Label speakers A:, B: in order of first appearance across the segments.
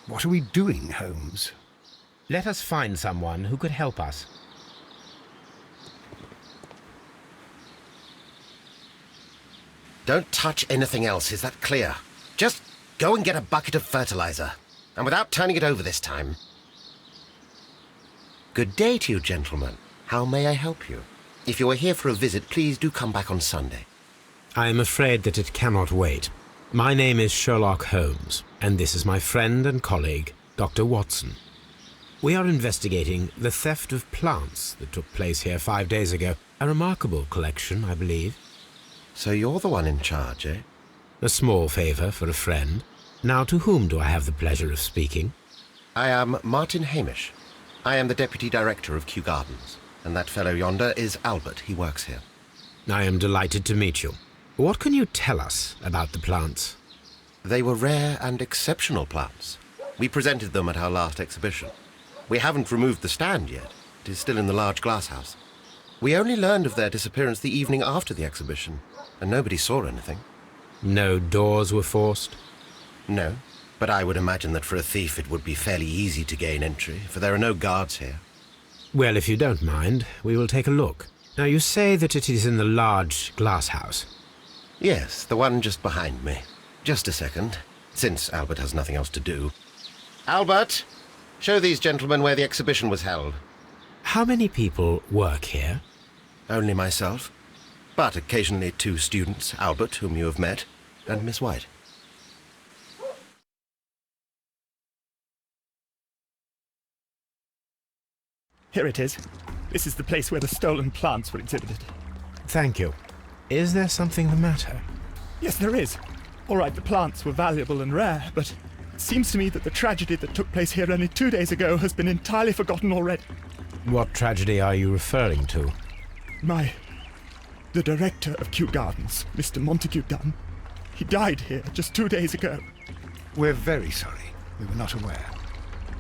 A: What are we doing, Holmes?
B: Let us find someone who could help us.
C: Don't touch anything else, is that clear? Just go and get a bucket of fertilizer. And without turning it over this time. Good day to you, gentlemen. How may I help you? If you are here for a visit, please do come back on Sunday.
B: I am afraid that it cannot wait. My name is Sherlock Holmes, and this is my friend and colleague, Dr. Watson. We are investigating the theft of plants that took place here 5 days ago. A remarkable collection, I believe.
C: So you're the one in charge, eh?
B: A small favour for a friend. Now, to whom do I have the pleasure of speaking?
C: I am Martin Hamish. I am the Deputy Director of Kew Gardens. And that fellow yonder is Albert. He works here.
B: I am delighted to meet you. What can you tell us about the plants?
C: They were rare and exceptional plants. We presented them at our last exhibition. We haven't removed the stand yet. It is still in the large glass house. We only learned of their disappearance the evening after the exhibition, and nobody saw anything.
B: No doors were forced?
C: No, but I would imagine that for a thief it would be fairly easy to gain entry, for there are no guards here.
B: Well, if you don't mind, we will take a look. Now, you say that it is in the large glass house.
C: Yes, the one just behind me. Just a second, since Albert has nothing else to do. Albert, show these gentlemen where the exhibition was held.
B: How many people work here?
C: Only myself, but occasionally 2 students, Albert, whom you have met, and Miss White.
D: Here it is. This is the place where the stolen plants were exhibited.
B: Thank you. Is there something the matter?
D: Yes, there is. All right, the plants were valuable and rare, but it seems to me that the tragedy that took place here only 2 days ago has been entirely forgotten already.
B: What tragedy are you referring to?
D: The director of Kew Gardens, Mr. Montague Dunn, he died here just 2 days ago.
A: We're very sorry. We were not aware.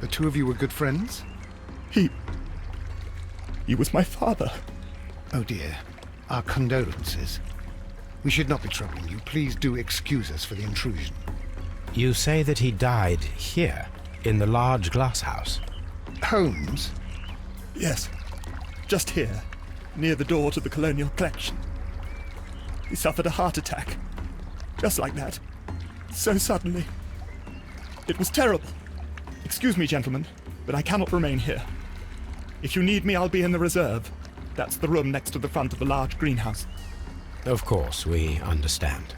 A: The two of you were good friends?
D: He was my father.
A: Oh dear. Our condolences. We should not be troubling you. Please do excuse us for the intrusion.
B: You say that he died here, in the large glass house?
A: Holmes?
D: Yes, just here, near the door to the colonial collection. He suffered a heart attack. Just like that. So suddenly. It was terrible. Excuse me, gentlemen, but I cannot remain here. If you need me, I'll be in the reserve. That's the room next to the front of the large greenhouse.
B: Of course, we understand.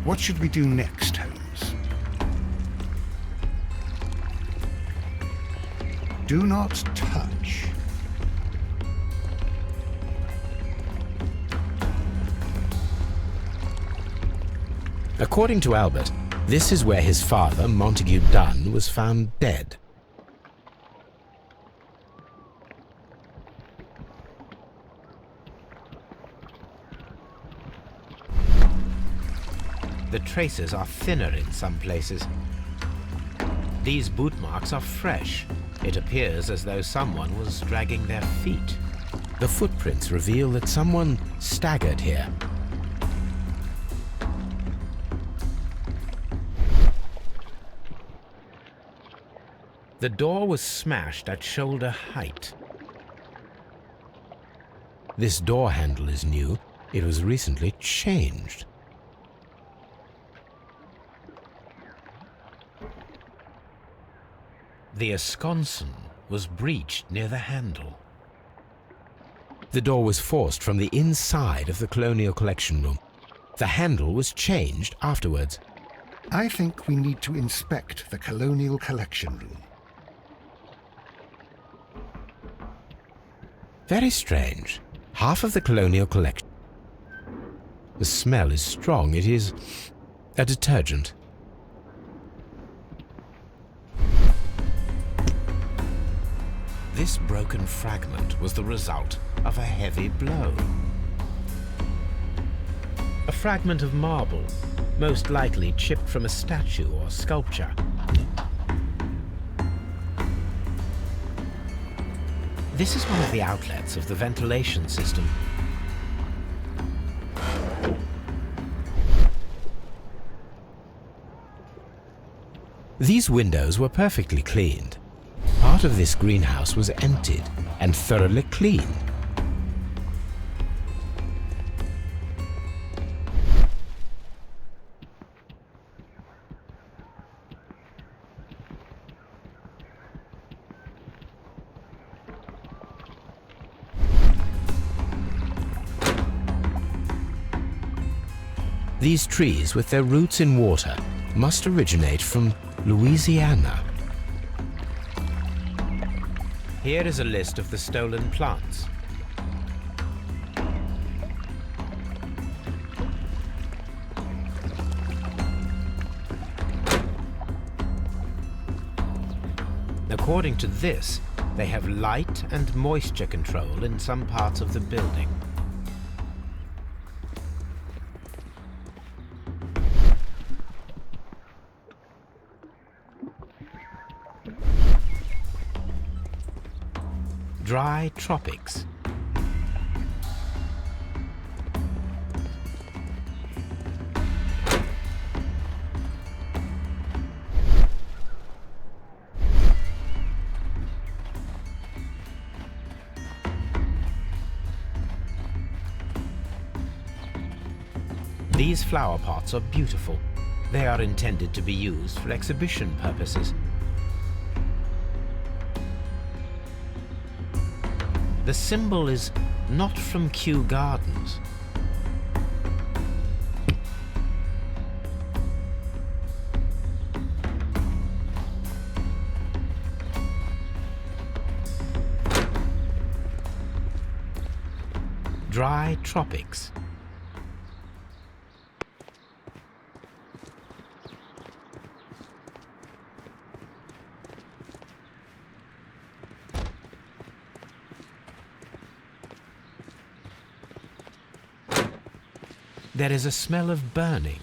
A: What should we do next, Holmes? Do not touch.
B: According to Albert, this is where his father, Montague Dunn, was found dead. The traces are thinner in some places. These boot marks are fresh. It appears as though someone was dragging their feet. The footprints reveal that someone staggered here. The door was smashed at shoulder height. This door handle is new. It was recently changed. The esconson was breached near the handle. The door was forced from the inside of the Colonial Collection Room. The handle was changed afterwards.
A: I think we need to inspect the Colonial Collection Room.
B: Very strange. Half of the Colonial Collection. The smell is strong. It is a detergent. This broken fragment was the result of a heavy blow. A fragment of marble, most likely chipped from a statue or sculpture. This is one of the outlets of the ventilation system. These windows were perfectly cleaned. Part of this greenhouse was emptied and thoroughly cleaned. These trees, with their roots in water, must originate from Louisiana. Here is a list of the stolen plants. According to this, they have light and moisture control in some parts of the building. Dry tropics. These flower pots are beautiful. They are intended to be used for exhibition purposes. The symbol is not from Kew Gardens. Dry tropics. There is a smell of burning.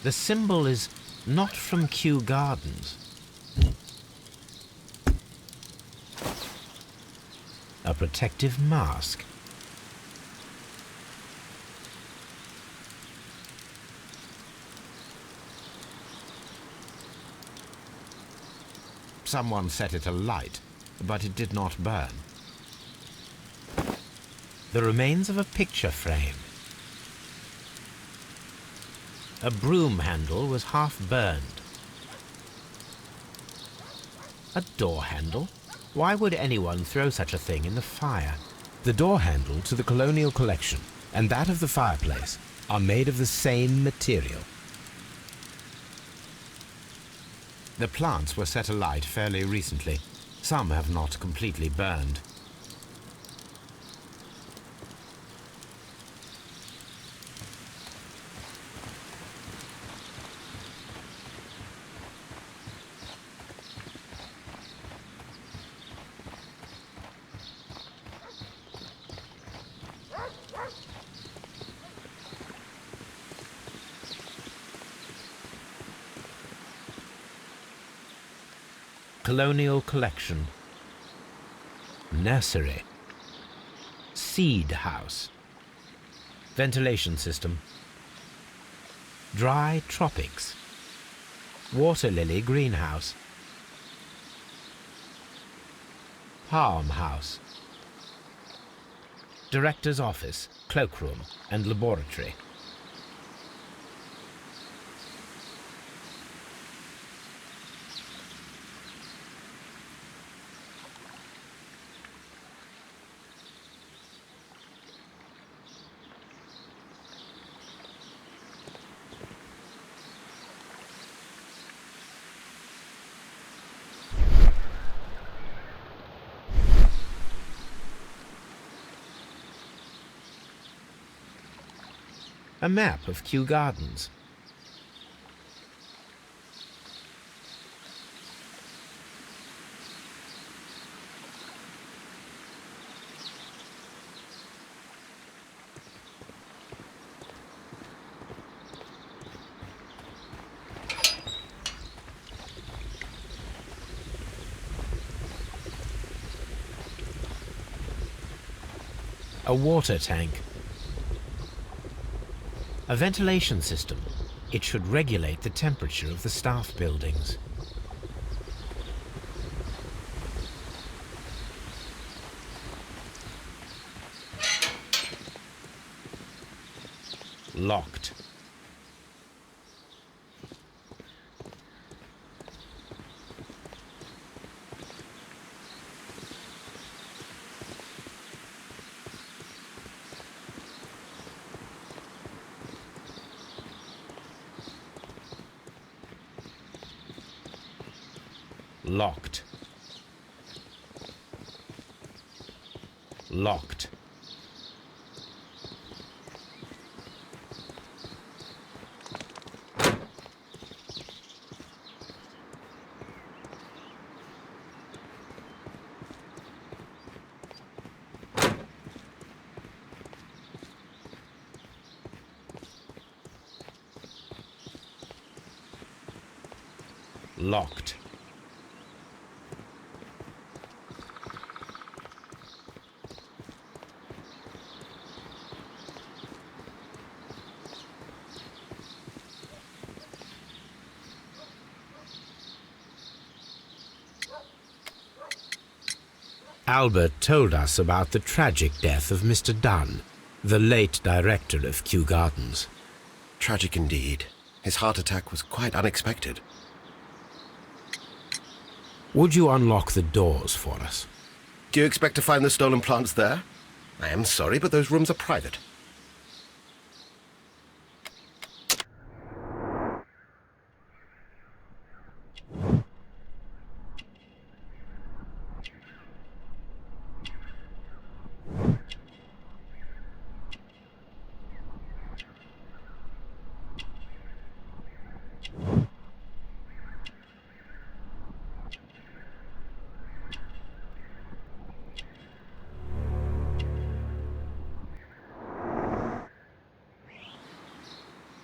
B: The symbol is not from Kew Gardens. A protective mask. Someone set it alight, but it did not burn. The remains of a picture frame. A broom handle was half burned. A door handle? Why would anyone throw such a thing in the fire? The door handle to the Colonial Collection and that of the fireplace are made of the same material. The plants were set alight fairly recently. Some have not completely burned. Colonial Collection. Nursery. Seed house. Ventilation system. Dry tropics. Water lily greenhouse. Palm house. Director's office, cloakroom and laboratory. A map of Kew Gardens. A water tank. A ventilation system. It should regulate the temperature of the staff buildings. Locked. Locked. Locked. Locked. Albert told us about the tragic death of Mr. Dunn, the late director of Kew Gardens.
C: Tragic indeed. His heart attack was quite unexpected.
B: Would you unlock the doors for us?
C: Do you expect to find the stolen plants there? I am sorry, but those rooms are private.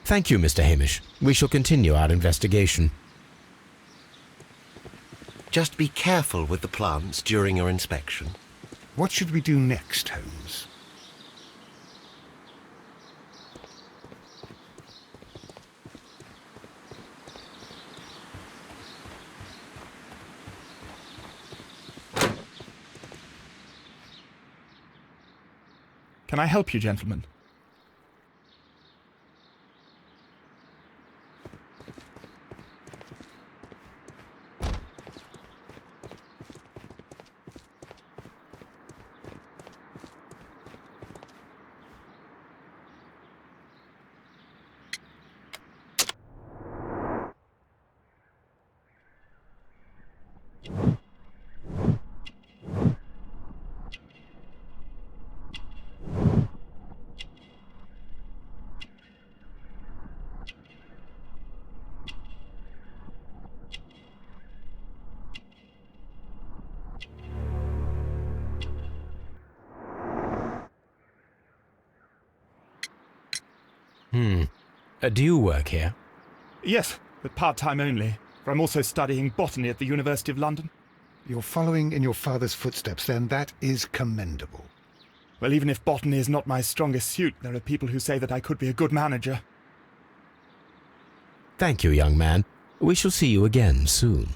B: Thank you, Mr. Hamish. We shall continue our investigation.
C: Just be careful with the plants during your inspection.
A: What should we do next, Holmes?
D: Can I help you, gentlemen?
B: Do you work here?
D: Yes, but part-time only, for I'm also studying botany at the University of London.
A: You're following in your father's footsteps, then. That is commendable.
D: Well, even if botany is not my strongest suit, there are people who say that I could be a good manager.
B: Thank you, young man. We shall see you again soon.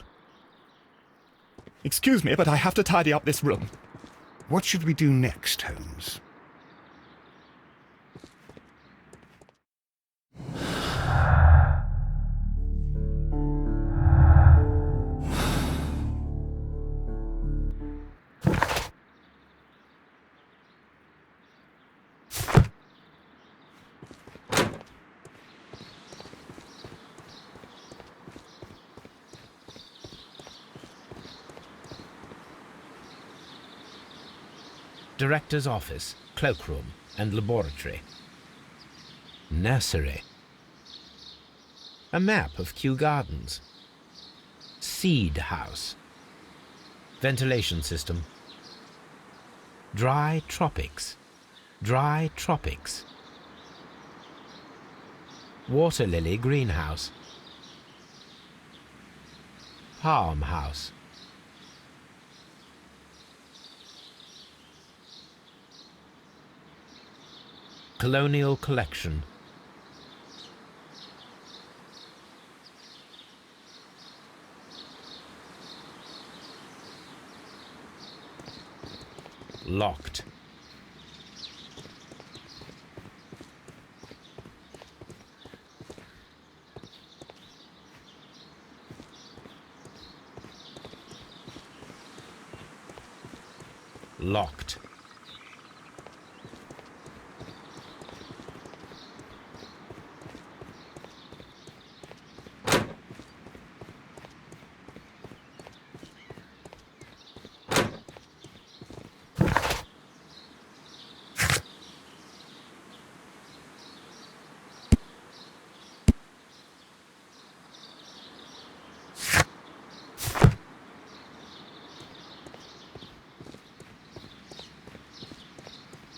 D: Excuse me, but I have to tidy up this room.
A: What should we do next, Holmes?
B: Director's office, cloakroom, and laboratory. Nursery. A map of Kew Gardens. Seed house. Ventilation system. Dry tropics. Dry tropics. Water lily greenhouse. Palm house. Colonial Collection. Locked. Locked.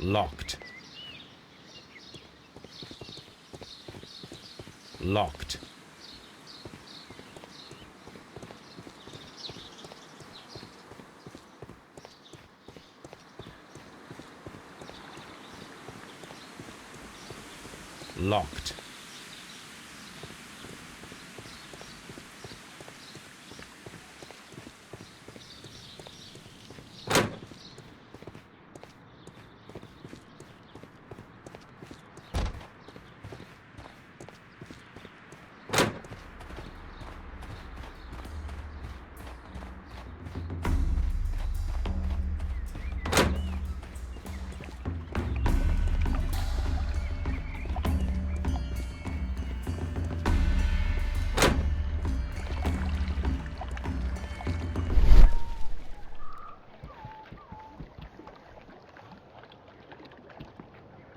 B: Locked. Locked. Locked.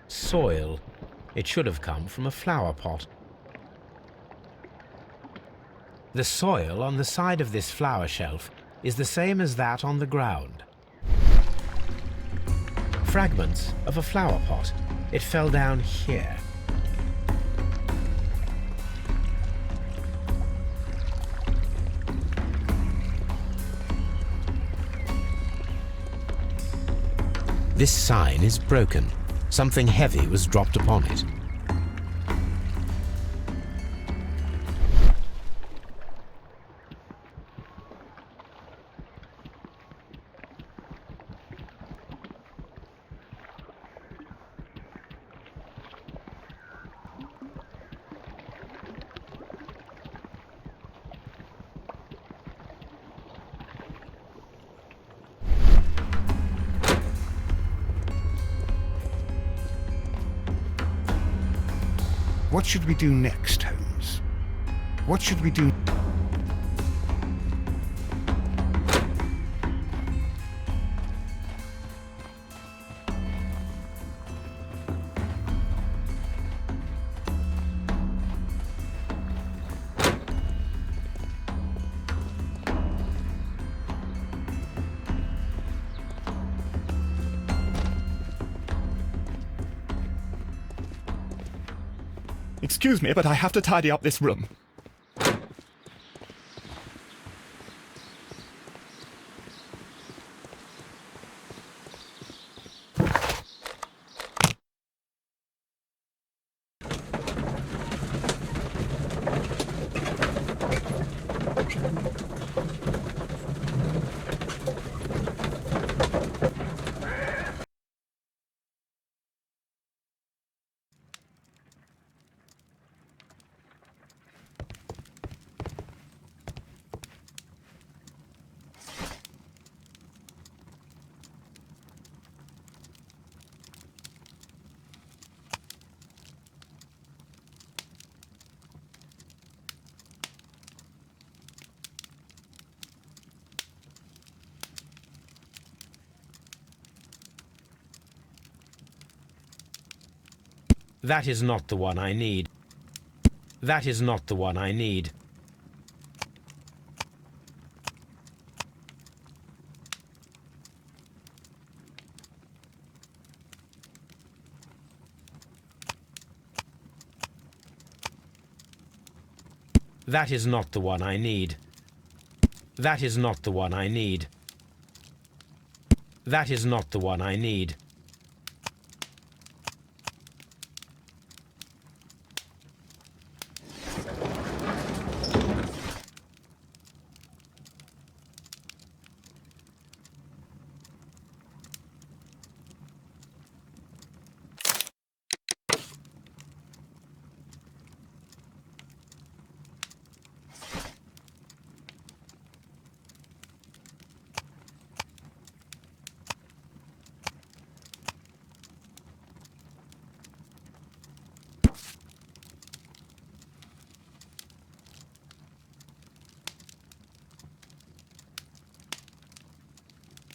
B: Soil. It should have come from a flower pot. The soil on the side of this flower shelf is the same as that on the ground. Fragments of a flower pot. It fell down here. This sign is broken. Something heavy was dropped upon it.
A: What should we do next, Holmes? What should we do?
D: Excuse me, but I have to tidy up this room.
B: That is not the one I need. That is not the one I need. That is not the one I need. That is not the one I need. That is not the one I need.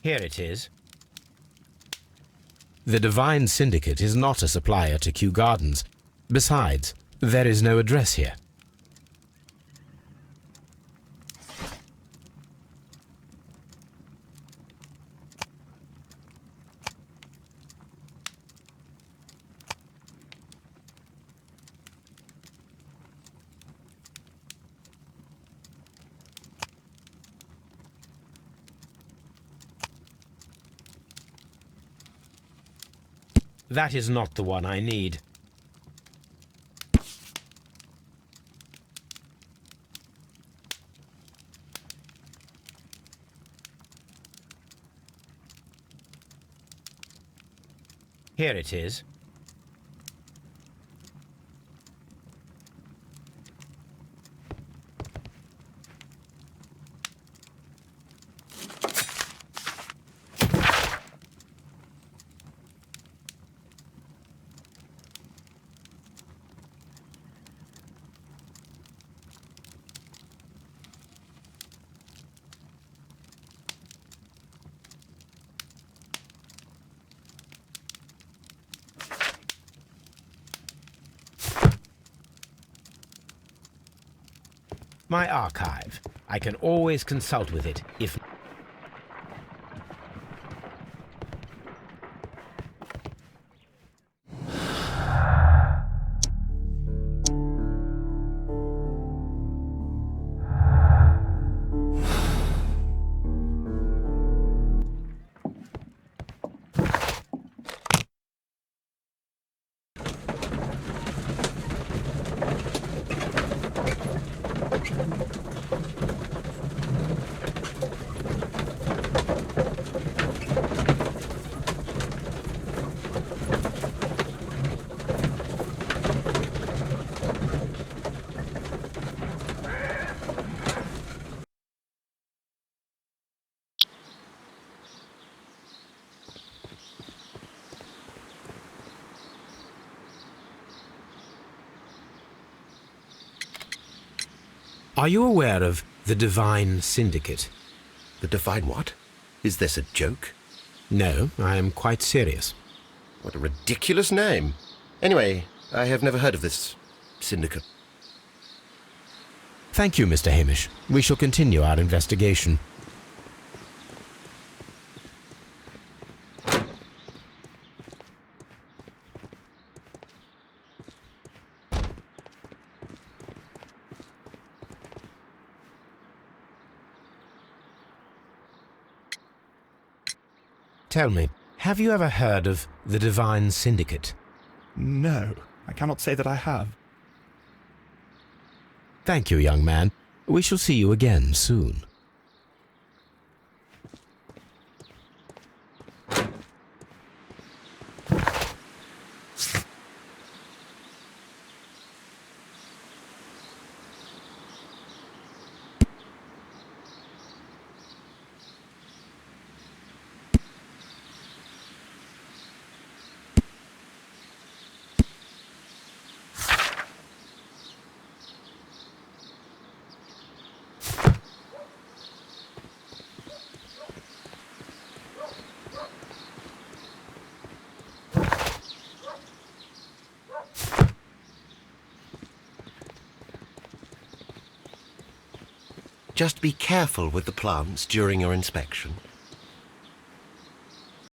B: Here it is. The Divine Syndicate is not a supplier to Kew Gardens. Besides, there is no address here. That is not the one I need. Here it is. My archive. I can always consult with it if... Are you aware of the Divine Syndicate?
C: The Divine what? Is this a joke?
B: No, I am quite serious.
C: What a ridiculous name. Anyway, I have never heard of this syndicate.
B: Thank you, Mr. Hamish. We shall continue our investigation. Tell me, have you ever heard of the Divine Syndicate?
D: No, I cannot say that I have.
B: Thank you, young man. We shall see you again soon.
C: Just be careful with the plants during your inspection.